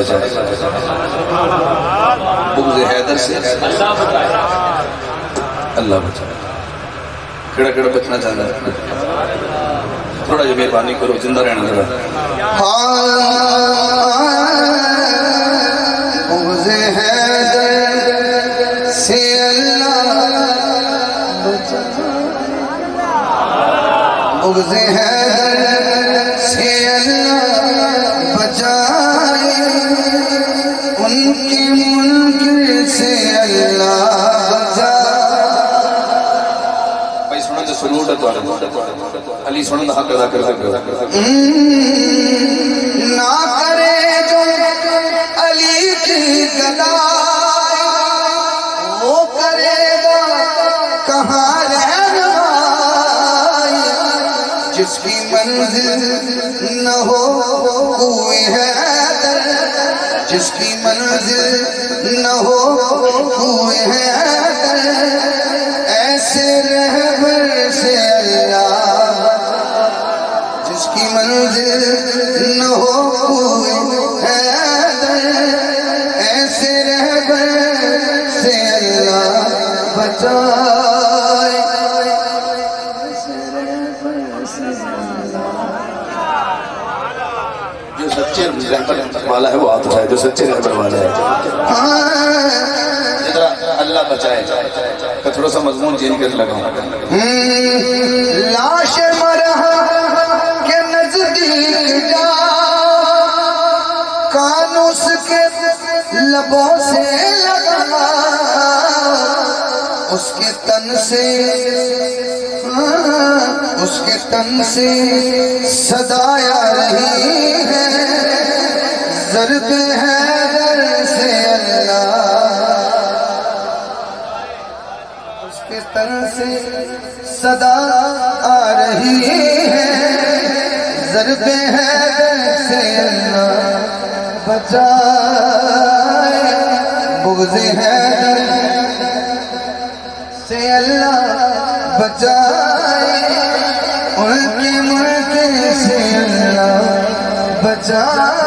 بچائے، بغض حیدر سے اللہ بچائے۔ کڑا کڑا بچنا چاہتا ہے، تھوڑا جو مہربانی کرو، زندہ رہنا ذرا۔ بغض حیدر سے اللہ بچائے، بغض حیدر سے اللہ بچائے، ان کے ملک سے اللہ بچائے۔ بھائی سنو تو سلوٹ ہے تو علی سنو تو حق ادا کر سکتے ہو۔ نہ کرے جو علی کی گدائی، وہ کرے گا کہاں رہنمائی، جس کی منزل نہ ہو کوئی حیدر، جس کی منزل نہ ہو کوئی حیدر، ایسے رہبر سے اللہ، جس کی منزل نہ ہو کوئی حیدر، ایسے رہبر سے اللہ بچائے۔ جو سچے رہبر والا ہے وہ ہاتھ اٹھائے، جو سچے رہبر والا ہے ذرا اللہ بچائے کا تھوڑا سا مضمون چینج کر لگاؤں۔ لاش مرہا کے نزدیک جا، کان اس کے لبوں سے لگا، اس کے تن سے اس کے تن سے صدایا رہی ہے، ضرب حیدر سے اللہ، اس کے تن سے صدا آ رہی ہے، ضرب حیدر سے اللہ بچائے، بغض حیدر سے اللہ بچائے، ان کے ملک سے اللہ بچائے۔